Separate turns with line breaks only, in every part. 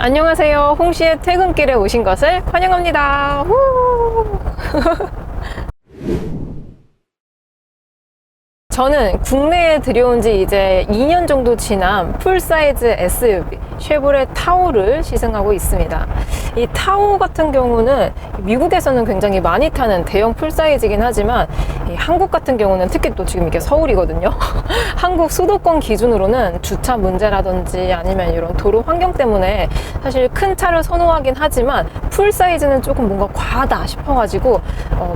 안녕하세요. 홍시의 퇴근길에 오신 것을 환영합니다. 후! 저는 국내에 들여온 지 이제 2년 정도 지난 풀사이즈 SUV 쉐보레 타호를 시승하고 있습니다. 이 타호 같은 경우는 미국에서는 굉장히 많이 타는 대형 풀사이즈이긴 하지만 이 한국 같은 경우는 특히 또 지금 이게 서울이거든요. 한국 수도권 기준으로는 주차 문제라든지 아니면 이런 도로 환경 때문에 사실 큰 차를 선호하긴 하지만 풀사이즈는 조금 뭔가 과하다 싶어가지고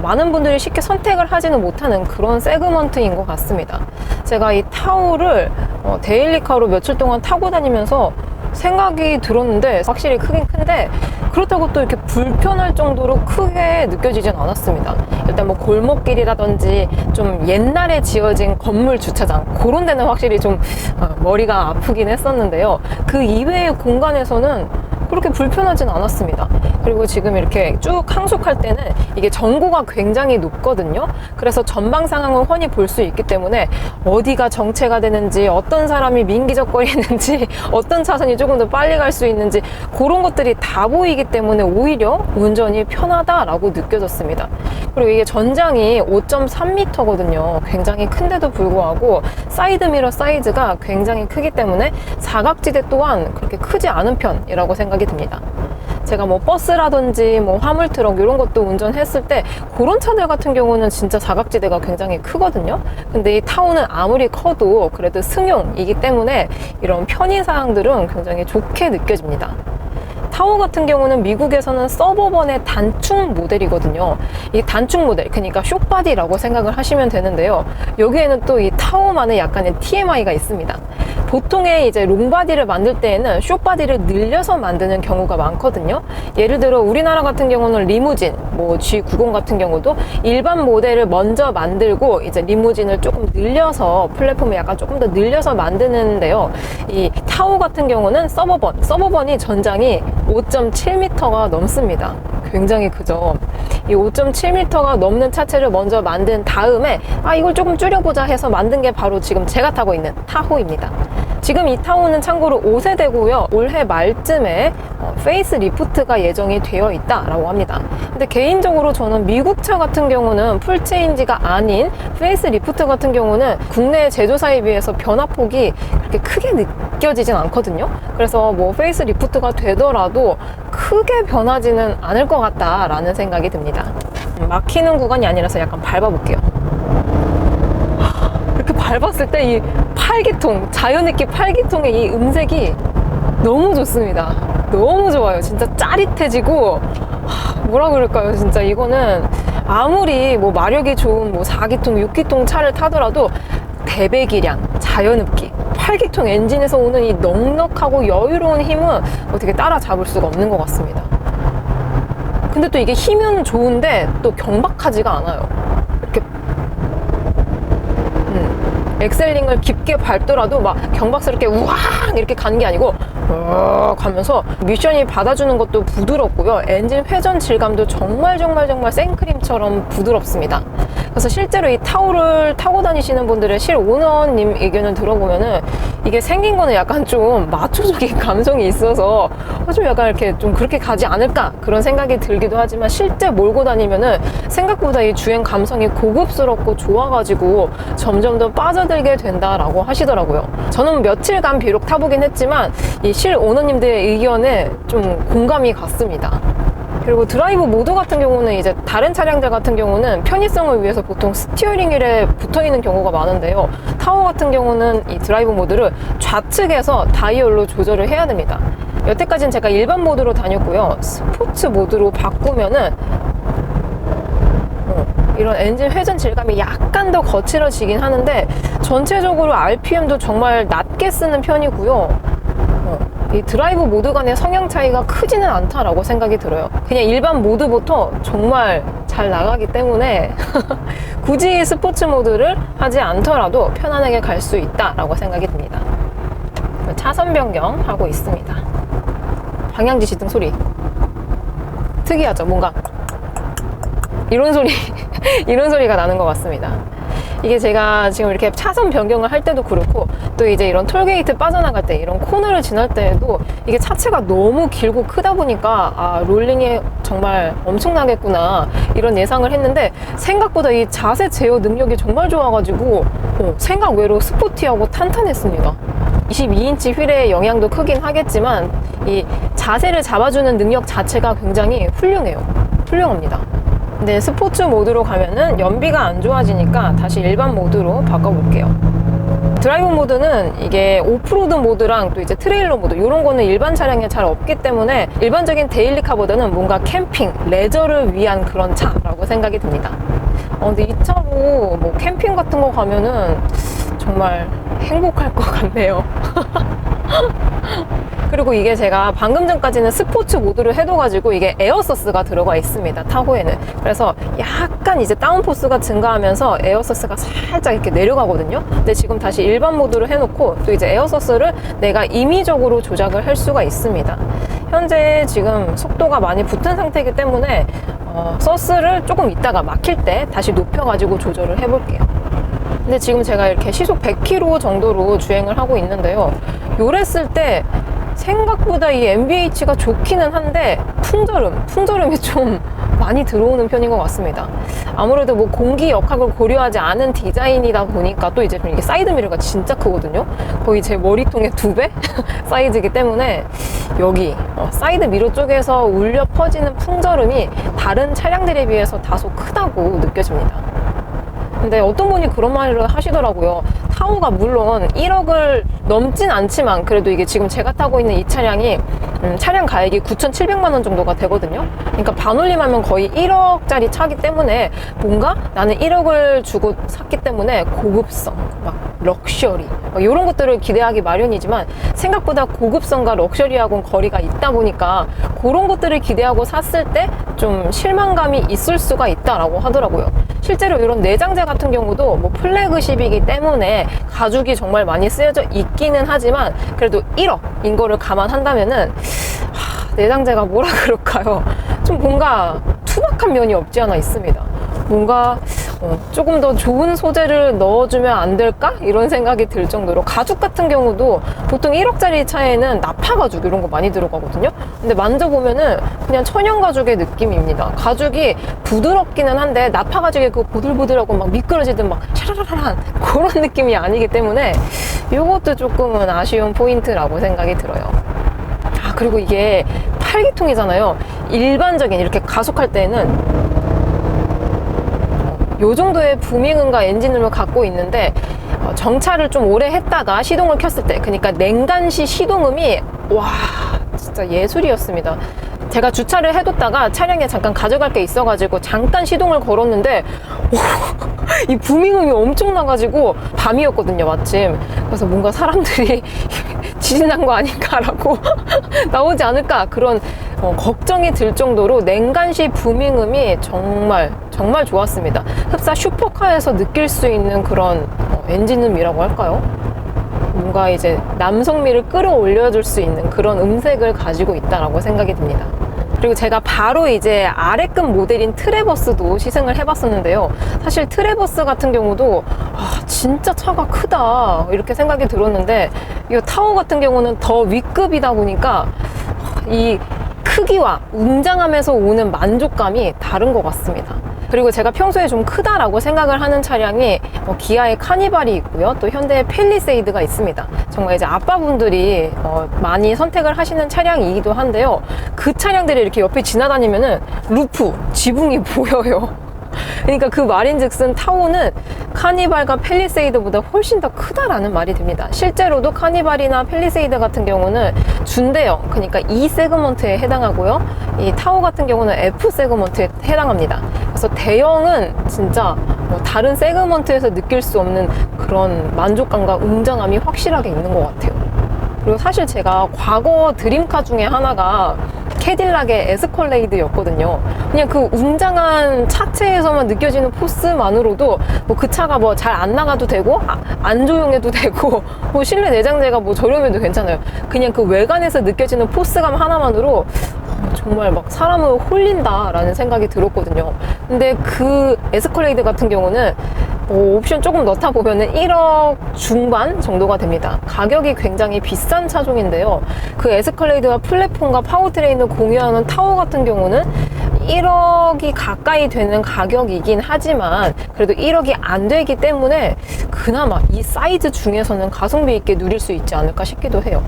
많은 분들이 쉽게 선택을 하지는 못하는 그런 세그먼트인 것 같습니다. 제가 이 타호를 데일리카로 며칠 동안 타고 다니면서 생각이 들었는데 확실히 크긴 큰데 그렇다고 또 이렇게 불편할 정도로 크게 느껴지진 않았습니다. 일단 뭐 골목길이라든지 좀 옛날에 지어진 건물 주차장 그런 데는 확실히 좀 머리가 아프긴 했었는데요. 그 이외의 공간에서는 그렇게 불편하진 않았습니다. 그리고 지금 이렇게 쭉 항속할 때는 이게 전고가 굉장히 높거든요. 그래서 전방 상황을 훤히 볼 수 있기 때문에 어디가 정체가 되는지, 어떤 사람이 민기적거리는지, 어떤 차선이 조금 더 빨리 갈 수 있는지 그런 것들이 다 보이기 때문에 오히려 운전이 편하다라고 느껴졌습니다. 그리고 이게 전장이 5.3m거든요. 굉장히 큰데도 불구하고 사이드미러 사이즈가 굉장히 크기 때문에 사각지대 또한 그렇게 크지 않은 편이라고 생각이 듭니다. 제가 뭐 버스라든지 뭐 화물트럭 이런 것도 운전했을 때 그런 차들 같은 경우는 진짜 사각지대가 굉장히 크거든요. 근데 이 타호는 아무리 커도 그래도 승용이기 때문에 이런 편의사항들은 굉장히 좋게 느껴집니다. 타호 같은 경우는 미국에서는 서버번의 단축 모델이거든요. 이 단축 모델, 그러니까 숏바디라고 생각을 하시면 되는데요. 여기에는 또 이 타호만의 약간의 TMI가 있습니다. 보통의 이제 롱바디를 만들 때에는 숏바디를 늘려서 만드는 경우가 많거든요. 예를 들어 우리나라 같은 경우는 리무진, 뭐 G90 같은 경우도 일반 모델을 먼저 만들고 이제 리무진을 조금 늘려서 플랫폼을 약간 조금 더 늘려서 만드는데요. 이 타호 같은 경우는 서버번이 전장이 5.7m가 넘습니다. 굉장히 크죠. 이 5.7m가 넘는 차체를 먼저 만든 다음에 이걸 조금 줄여보자 해서 만든 게 바로 지금 제가 타고 있는 타호입니다. 지금 이 타호는 참고로 5세대고요. 올해 말쯤에 페이스 리프트가 예정이 되어 있다라고 합니다. 근데 개인적으로 저는 미국 차 같은 경우는 풀체인지가 아닌 페이스 리프트 같은 경우는 국내 제조사에 비해서 변화폭이 그렇게 크게 느껴지진 않거든요. 그래서 뭐 페이스 리프트가 되더라도 크게 변하지는 않을 것 같다라는 생각이 듭니다. 막히는 구간이 아니라서 약간 밟아볼게요. 이렇게 밟았을 때 이 팔기통, 자연있게 팔기통의 이 음색이 너무 좋습니다. 너무 좋아요. 진짜 짜릿해지고 뭐라 그럴까요? 진짜 이거는 아무리 뭐 마력이 좋은 뭐 4기통, 6기통 차를 타더라도 대배기량, 자연흡기, 8기통 엔진에서 오는 이 넉넉하고 여유로운 힘은 어떻게 따라잡을 수가 없는 것 같습니다. 근데 또 이게 힘은 좋은데 또 경박하지가 않아요. 이렇게 엑셀링을 깊게 밟더라도 막 경박스럽게 우왕 이렇게 가는 게 아니고 가면서 미션이 받아주는 것도 부드럽고요. 엔진 회전 질감도 정말 생크림처럼 부드럽습니다. 그래서 실제로 이 타호를 타고 다니시는 분들의 실오너님 의견을 들어보면은 이게 생긴 거는 약간 좀 마초적인 감성이 있어서 좀 약간 이렇게 좀 그렇게 가지 않을까 그런 생각이 들기도 하지만 실제 몰고 다니면은 생각보다 이 주행 감성이 고급스럽고 좋아가지고 점점 더 빠져들게 된다라고 하시더라고요. 저는 며칠간 비록 타보긴 했지만 이 실오너님들의 의견에 좀 공감이 갔습니다. 그리고 드라이브 모드 같은 경우는 이제 다른 차량들 같은 경우는 편의성을 위해서 보통 스티어링 휠에 붙어 있는 경우가 많은데요. 타호 같은 경우는 이 드라이브 모드를 좌측에서 다이얼로 조절을 해야 됩니다. 여태까지는 제가 일반 모드로 다녔고요. 스포츠 모드로 바꾸면은 이런 엔진 회전 질감이 약간 더 거칠어지긴 하는데 전체적으로 RPM도 정말 낮게 쓰는 편이고요. 이 드라이브 모드 간의 성향 차이가 크지는 않다라고 생각이 들어요. 그냥 일반 모드부터 정말 잘 나가기 때문에 굳이 스포츠 모드를 하지 않더라도 편안하게 갈 수 있다라고 생각이 듭니다. 차선 변경하고 있습니다. 방향 지시등 소리 특이하죠? 뭔가 이런 소리 이런 소리가 나는 것 같습니다. 이게 제가 지금 이렇게 차선 변경을 할 때도 그렇고 또 이제 이런 톨게이트 빠져나갈 때, 이런 코너를 지날 때에도 이게 차체가 너무 길고 크다 보니까 아, 롤링이 정말 엄청나겠구나 이런 예상을 했는데, 생각보다 이 자세 제어 능력이 정말 좋아가지고 생각 외로 스포티하고 탄탄했습니다. 22인치 휠의 영향도 크긴 하겠지만 이 자세를 잡아주는 능력 자체가 굉장히 훌륭합니다. 근데 스포츠 모드로 가면은 연비가 안 좋아지니까 다시 일반 모드로 바꿔볼게요. 드라이브 모드는 이게 오프로드 모드랑 또 이제 트레일러 모드, 이런 거는 일반 차량에 잘 없기 때문에 일반적인 데일리카보다는 뭔가 캠핑, 레저를 위한 그런 차라고 생각이 듭니다. 근데 이 차로 뭐 캠핑 같은 거 가면은 정말 행복할 것 같네요. 그리고 이게 제가 방금 전까지는 스포츠 모드를 해둬가지고 이게 에어서스가 들어가 있습니다, 타호에는. 그래서 약간 이제 다운포스가 증가하면서 에어서스가 살짝 이렇게 내려가거든요. 근데 지금 다시 일반 모드로 해놓고 또 이제 에어서스를 내가 임의적으로 조작을 할 수가 있습니다. 현재 지금 속도가 많이 붙은 상태이기 때문에 서스를 조금 있다가 막힐 때 다시 높여가지고 조절을 해볼게요. 근데 지금 제가 이렇게 시속 100km 정도로 주행을 하고 있는데요, 요랬을 때 생각보다 이 NVH가 좋기는 한데 풍절음이 좀 많이 들어오는 편인 것 같습니다. 아무래도 뭐 공기 역학을 고려하지 않은 디자인이다 보니까, 또 이제 이게 사이드 미러가 진짜 크거든요. 거의 제 머리통의 2배 사이즈이기 때문에 여기 사이드 미러 쪽에서 울려 퍼지는 풍절음이 다른 차량들에 비해서 다소 크다고 느껴집니다. 근데 어떤 분이 그런 말을 하시더라고요. 타호가 물론 1억을 넘진 않지만 그래도 이게 지금 제가 타고 있는 이 차량이 차량 가액이 9,700만 원 정도가 되거든요. 그러니까 반올림하면 거의 1억짜리 차기 때문에 뭔가 나는 1억을 주고 샀기 때문에 고급성, 막 럭셔리 이런 것들을 기대하기 마련이지만, 생각보다 고급성과 럭셔리하고는 거리가 있다 보니까 그런 것들을 기대하고 샀을 때 좀 실망감이 있을 수가 있다라고 하더라고요. 실제로 이런 내장재 같은 경우도 뭐 플래그십이기 때문에 가죽이 정말 많이 쓰여져 있기는 하지만 그래도 1억인 거를 감안한다면은 내장재가 뭐라 그럴까요? 좀 뭔가 투박한 면이 없지 않아 있습니다. 뭔가 조금 더 좋은 소재를 넣어주면 안 될까? 이런 생각이 들 정도로, 가죽 같은 경우도 보통 1억짜리 차에는 나파 가죽 이런 거 많이 들어가거든요. 근데 만져보면은 그냥 천연 가죽의 느낌입니다. 가죽이 부드럽기는 한데 나파 가죽의 그 보들보들하고 막 미끄러지듯 막 샤라라란 그런 느낌이 아니기 때문에 이것도 조금은 아쉬운 포인트라고 생각이 들어요. 그리고 이게 8기통이잖아요. 일반적인 이렇게 가속할 때는 요 정도의 부밍음과 엔진음을 갖고 있는데, 정차를 좀 오래 했다가 시동을 켰을 때, 그러니까 냉간시 시동음이 와 진짜 예술이었습니다. 제가 주차를 해뒀다가 차량에 잠깐 가져갈 게 있어가지고 잠깐 시동을 걸었는데 이 부밍음이 엄청 나가지고, 밤이었거든요 마침. 그래서 뭔가 사람들이 지진난 거 아닌가라고 나오지 않을까 그런 걱정이 들 정도로 냉간시 부밍음이 정말 좋았습니다. 흡사 슈퍼카에서 느낄 수 있는 그런 엔진음이라고 할까요? 뭔가 이제 남성미를 끌어올려줄 수 있는 그런 음색을 가지고 있다라고 생각이 듭니다. 그리고 제가 바로 이제 아래급 모델인 트래버스도 시승을 해봤었는데요. 사실 트래버스 같은 경우도 진짜 차가 크다 이렇게 생각이 들었는데, 이 타호 같은 경우는 더 위급이다 보니까 이 크기와 웅장함에서 오는 만족감이 다른 것 같습니다. 그리고 제가 평소에 좀 크다라고 생각을 하는 차량이 기아의 카니발이 있고요, 또 현대의 팰리세이드가 있습니다. 정말 이제 아빠분들이 많이 선택을 하시는 차량이기도 한데요, 그 차량들이 이렇게 옆에 지나다니면은 루프, 지붕이 보여요. 그러니까 그 말인즉슨 타호는 카니발과 팰리세이드보다 훨씬 더 크다라는 말이 됩니다. 실제로도 카니발이나 팰리세이드 같은 경우는 준대형, 그러니까 E 세그먼트에 해당하고요, 이 타호 같은 경우는 F 세그먼트에 해당합니다. 그래서 대형은 진짜 다른 세그먼트에서 느낄 수 없는 그런 만족감과 웅장함이 확실하게 있는 것 같아요. 그리고 사실 제가 과거 드림카 중에 하나가 캐딜락의 에스컬레이드였거든요. 그냥 그 웅장한 차체에서만 느껴지는 포스만으로도 뭐 그 차가 뭐 잘 안 나가도 되고 안 조용해도 되고 뭐 실내 내장재가 뭐 저렴해도 괜찮아요. 그냥 그 외관에서 느껴지는 포스감 하나만으로 정말 막 사람을 홀린다라는 생각이 들었거든요. 근데 그 에스컬레이드 같은 경우는 옵션 조금 넣다 보면은 1억 중반 정도가 됩니다. 가격이 굉장히 비싼 차종인데요. 그 에스컬레이드와 플랫폼과 파워트레인을 공유하는 타워 같은 경우는 1억이 가까이 되는 가격이긴 하지만 그래도 1억이 안 되기 때문에 그나마 이 사이즈 중에서는 가성비 있게 누릴 수 있지 않을까 싶기도 해요.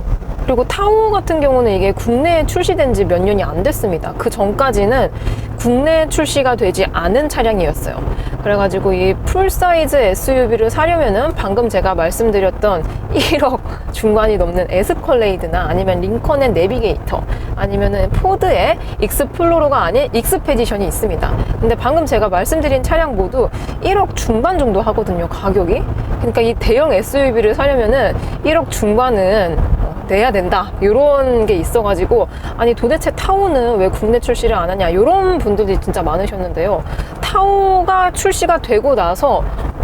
그리고 타워 같은 경우는 이게 국내에 출시된 지 몇 년이 안 됐습니다. 그 전까지는 국내에 출시가 되지 않은 차량이었어요. 그래가지고 이 풀사이즈 SUV를 사려면은 방금 제가 말씀드렸던 1억 중반이 넘는 에스컬레이드나 아니면 링컨의 내비게이터 아니면은 포드의 익스플로러가 아닌 익스페디션이 있습니다. 근데 방금 제가 말씀드린 차량 모두 1억 중반 정도 하거든요, 가격이. 그러니까 이 대형 SUV를 사려면은 1억 중반은 내야 된다 이런 게 있어가지고 아니 도대체 타오는 왜 국내 출시를 안 하냐 이런 분들이 진짜 많으셨는데요. 타오가 출시가 되고 나서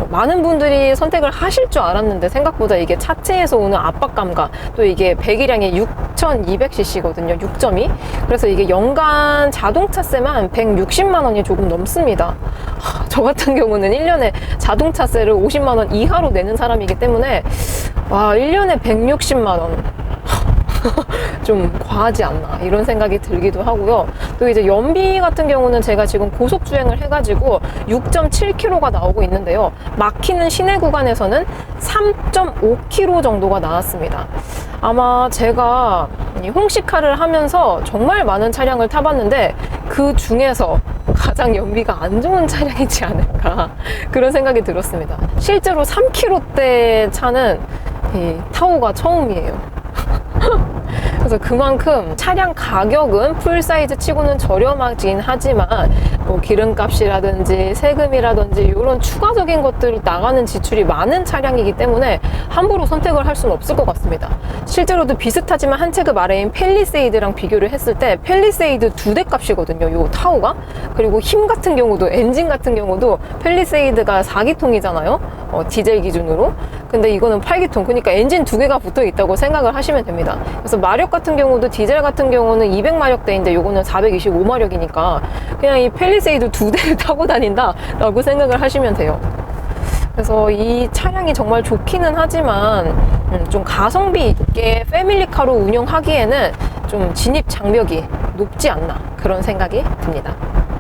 많은 분들이 선택을 하실 줄 알았는데 생각보다 이게 차체에서 오는 압박감과 또 이게 배기량이 6200cc거든요. 6.2. 그래서 이게 연간 자동차세만 160만 원이 조금 넘습니다. 저 같은 경우는 1년에 자동차세를 50만 원 이하로 내는 사람이기 때문에 와 1년에 160만 원 좀 과하지 않나 이런 생각이 들기도 하고요. 또 이제 연비 같은 경우는 제가 지금 고속 주행을 해가지고 6.7km가 나오고 있는데요. 막히는 시내 구간에서는 3.5km 정도가 나왔습니다. 아마 제가 홍시카를 하면서 정말 많은 차량을 타봤는데 그 중에서 가장 연비가 안 좋은 차량이지 않을까 그런 생각이 들었습니다. 실제로 3km대 차는 이 타오가 처음이에요. 그래서 그만큼 차량 가격은 풀사이즈 치고는 저렴하긴 하지만 뭐 기름값이라든지 세금이라든지 이런 추가적인 것들 나가는 지출이 많은 차량이기 때문에 함부로 선택을 할 수는 없을 것 같습니다. 실제로도 비슷하지만 한 체급 아래인 펠리세이드랑 비교를 했을 때 펠리세이드 2대 값이거든요, 요 타오가. 그리고 힘 같은 경우도 엔진 같은 경우도 펠리세이드가 4기통이잖아요, 디젤 기준으로. 근데 이거는 8기통, 그러니까 엔진 2개가 붙어 있다고 생각을 하시면 됩니다. 그래서 마력 같은 경우도 디젤 같은 경우는 200마력대인데 요거는 425마력이니까 그냥 이 펠리세이드 2대를 타고 다닌다 라고 생각을 하시면 돼요. 그래서 이 차량이 정말 좋기는 하지만 좀 가성비 있게 패밀리카로 운영하기에는 좀 진입 장벽이 높지 않나 그런 생각이 듭니다.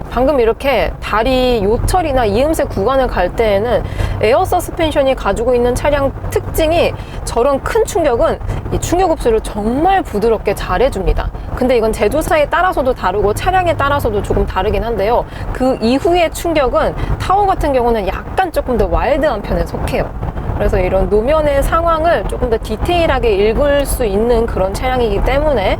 방금 이렇게 다리 요철이나 이음새 구간을 갈 때에는 에어 서스펜션이 가지고 있는 차량 특징이 저런 큰 충격은 이 충격 흡수를 정말 부드럽게 잘 해줍니다. 근데 이건 제조사에 따라서도 다르고 차량에 따라서도 조금 다르긴 한데요. 그 이후의 충격은 타워 같은 경우는 약간 조금 더 와일드한 편에 속해요. 그래서 이런 노면의 상황을 조금 더 디테일하게 읽을 수 있는 그런 차량이기 때문에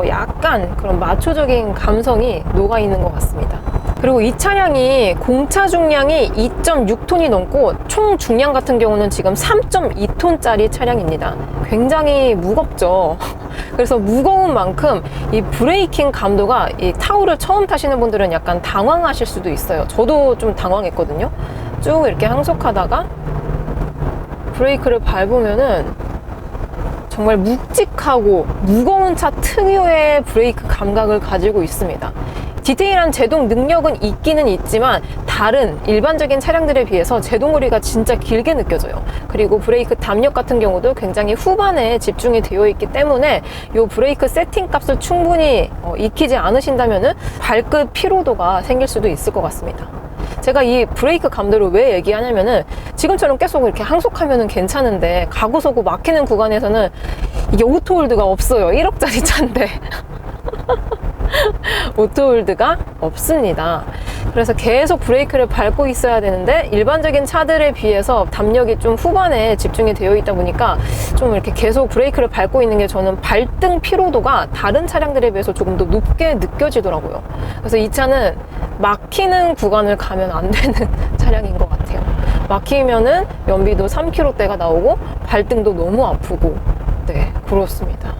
약간 그런 마초적인 감성이 녹아있는 것 같습니다. 그리고 이 차량이 공차 중량이 2.6톤이 넘고 총 중량 같은 경우는 지금 3.2톤짜리 차량입니다. 굉장히 무겁죠. 그래서 무거운 만큼 이 브레이킹 감도가 이 타오를 처음 타시는 분들은 약간 당황하실 수도 있어요. 저도 좀 당황했거든요. 쭉 이렇게 항속하다가 브레이크를 밟으면은 정말 묵직하고 무거운 차 특유의 브레이크 감각을 가지고 있습니다. 디테일한 제동 능력은 있기는 있지만 다른 일반적인 차량들에 비해서 제동거리가 진짜 길게 느껴져요. 그리고 브레이크 담력 같은 경우도 굉장히 후반에 집중이 되어 있기 때문에 이 브레이크 세팅 값을 충분히 익히지 않으신다면 발끝 피로도가 생길 수도 있을 것 같습니다. 제가 이 브레이크 감도를 왜 얘기하냐면은 지금처럼 계속 이렇게 항속하면은 괜찮은데 가고서고 막히는 구간에서는 이게 오토홀드가 없어요. 1억짜리 차인데 오토홀드가 없습니다. 그래서 계속 브레이크를 밟고 있어야 되는데 일반적인 차들에 비해서 담력이 좀 후반에 집중이 되어 있다 보니까 좀 이렇게 계속 브레이크를 밟고 있는 게 저는 발등 피로도가 다른 차량들에 비해서 조금 더 높게 느껴지더라고요. 그래서 이 차는 막히는 구간을 가면 안 되는 차량인 것 같아요. 막히면은 연비도 3km대가 나오고 발등도 너무 아프고 네, 그렇습니다.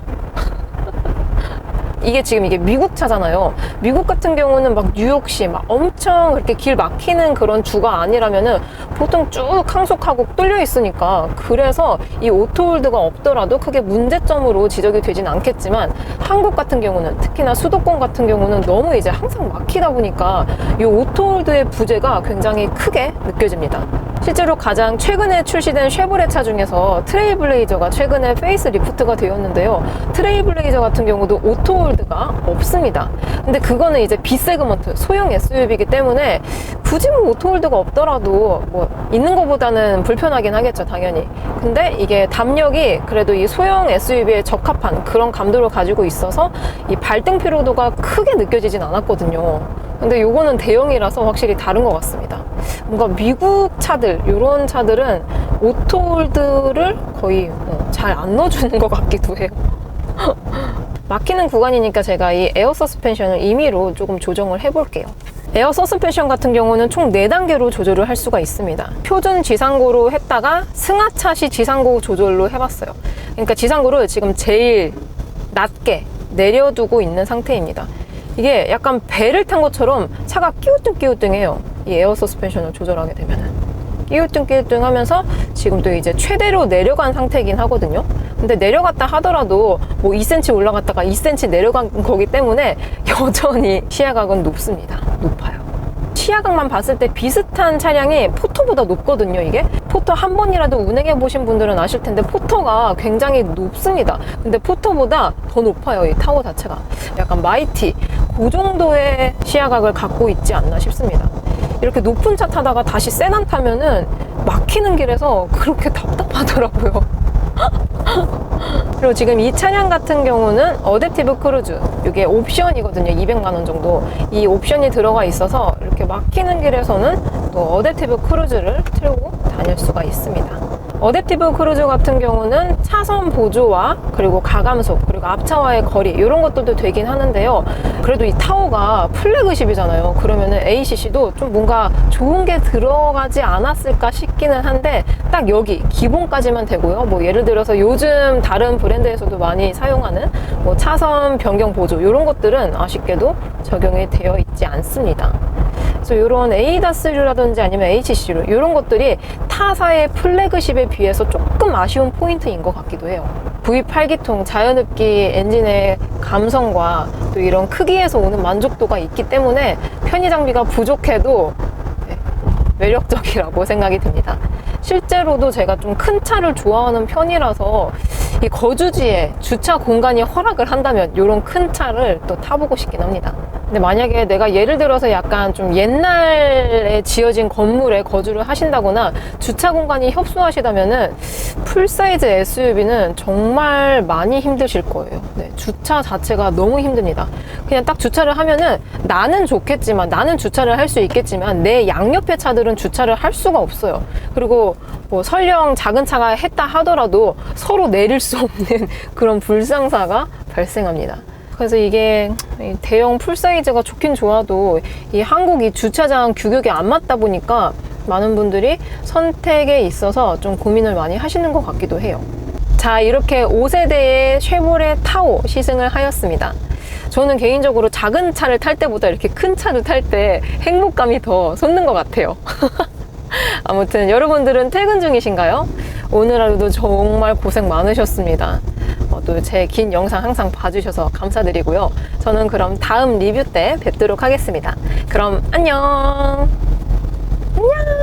이게 지금 이게 미국 차잖아요. 미국 같은 경우는 막 뉴욕시 막 엄청 그렇게 길 막히는 그런 주가 아니라면은 보통 쭉 항속하고 뚫려 있으니까 그래서 이 오토홀드가 없더라도 크게 문제점으로 지적이 되진 않겠지만 한국 같은 경우는 특히나 수도권 같은 경우는 너무 이제 항상 막히다 보니까 이 오토홀드의 부재가 굉장히 크게 느껴집니다. 실제로 가장 최근에 출시된 쉐보레 차 중에서 트레일블레이저가 최근에 페이스 리프트가 되었는데요. 트레일블레이저 같은 경우도 오토홀드가 없습니다. 근데 그거는 이제 B세그먼트 소형 SUV이기 때문에 굳이 뭐 오토홀드가 없더라도 뭐 있는 것보다는 불편하긴 하겠죠, 당연히. 근데 이게 담력이 그래도 이 소형 SUV에 적합한 그런 감도를 가지고 있어서 이 발등 피로도가 크게 느껴지진 않았거든요. 근데 요거는 대형이라서 확실히 다른 것 같습니다. 뭔가 미국 차들, 요런 차들은 오토홀드를 거의 잘 안 넣어주는 것 같기도 해요. 막히는 구간이니까 제가 이 에어 서스펜션을 임의로 조금 조정을 해볼게요. 에어 서스펜션 같은 경우는 총 4단계로 조절을 할 수가 있습니다. 표준 지상고로 했다가 승하차 시 지상고 조절로 해봤어요. 그러니까 지상고를 지금 제일 낮게 내려두고 있는 상태입니다. 이게 약간 배를 탄 것처럼 차가 끼우뚱끼우뚱해요. 이 에어 서스펜션을 조절하게 되면은 끼우뚱끼우뚱 하면서 지금 또 이제 최대로 내려간 상태이긴 하거든요. 근데 내려갔다 하더라도 뭐 2cm 올라갔다가 2cm 내려간 거기 때문에 여전히 시야각은 높아요. 시야각만 봤을 때 비슷한 차량이 포터보다 높거든요. 이게 포터 한 번이라도 운행해 보신 분들은 아실 텐데 포터가 굉장히 높습니다. 근데 포터보다 더 높아요. 이 타워 자체가 약간 마이티 그 정도의 시야각을 갖고 있지 않나 싶습니다. 이렇게 높은 차 타다가 다시 세단 타면은 막히는 길에서 그렇게 답답하더라고요. 그리고 지금 이 차량 같은 경우는 어댑티브 크루즈, 이게 옵션이거든요. 200만 원 정도 이 옵션이 들어가 있어서 이렇게 막히는 길에서는 또 어댑티브 크루즈를 틀고 다닐 수가 있습니다. 어댑티브 크루즈 같은 경우는 차선 보조와 그리고 가감속 그리고 앞차와의 거리 이런 것들도 되긴 하는데요. 그래도 이 타워가 플래그십이잖아요. 그러면은 ACC도 좀 뭔가 좋은 게 들어가지 않았을까 싶기는 한데 딱 여기 기본까지만 되고요. 뭐 예를 들어서 요즘 다른 브랜드에서도 많이 사용하는 뭐 차선 변경 보조 이런 것들은 아쉽게도 적용이 되어 있지 않습니다. 그래서 이런 ADAS류라든지 아니면 HC류 이런 것들이 타사의 플래그십에 비해서 조금 아쉬운 포인트인 것 같기도 해요. V8기통 자연흡기 엔진의 감성과 또 이런 크기에서 오는 만족도가 있기 때문에 편의 장비가 부족해도 매력적이라고 생각이 듭니다. 실제로도 제가 좀 큰 차를 좋아하는 편이라서 이 거주지에 주차 공간이 허락을 한다면 이런 큰 차를 또 타보고 싶긴 합니다. 근데 만약에 내가 예를 들어서 약간 좀 옛날에 지어진 건물에 거주를 하신다거나 주차 공간이 협소하시다면은 풀사이즈 SUV는 정말 많이 힘드실 거예요. 네, 주차 자체가 너무 힘듭니다. 그냥 딱 주차를 하면은 나는 좋겠지만 나는 주차를 할 수 있겠지만 내 양옆의 차들은 주차를 할 수가 없어요. 그리고 뭐 설령 작은 차가 했다 하더라도 서로 내릴 수 없는 그런 불상사가 발생합니다. 그래서 이게 대형 풀사이즈가 좋긴 좋아도 이 한국이 주차장 규격이 안 맞다 보니까 많은 분들이 선택에 있어서 좀 고민을 많이 하시는 것 같기도 해요. 자, 이렇게 5세대의 쉐보레 타오 시승을 하였습니다. 저는 개인적으로 작은 차를 탈 때보다 이렇게 큰 차를 탈 때 행복감이 더 솟는 것 같아요. 아무튼 여러분들은 퇴근 중이신가요? 오늘 하루도 정말 고생 많으셨습니다. 또 제 긴 영상 항상 봐주셔서 감사드리고요. 저는 그럼 다음 리뷰 때 뵙도록 하겠습니다. 그럼 안녕! 안녕!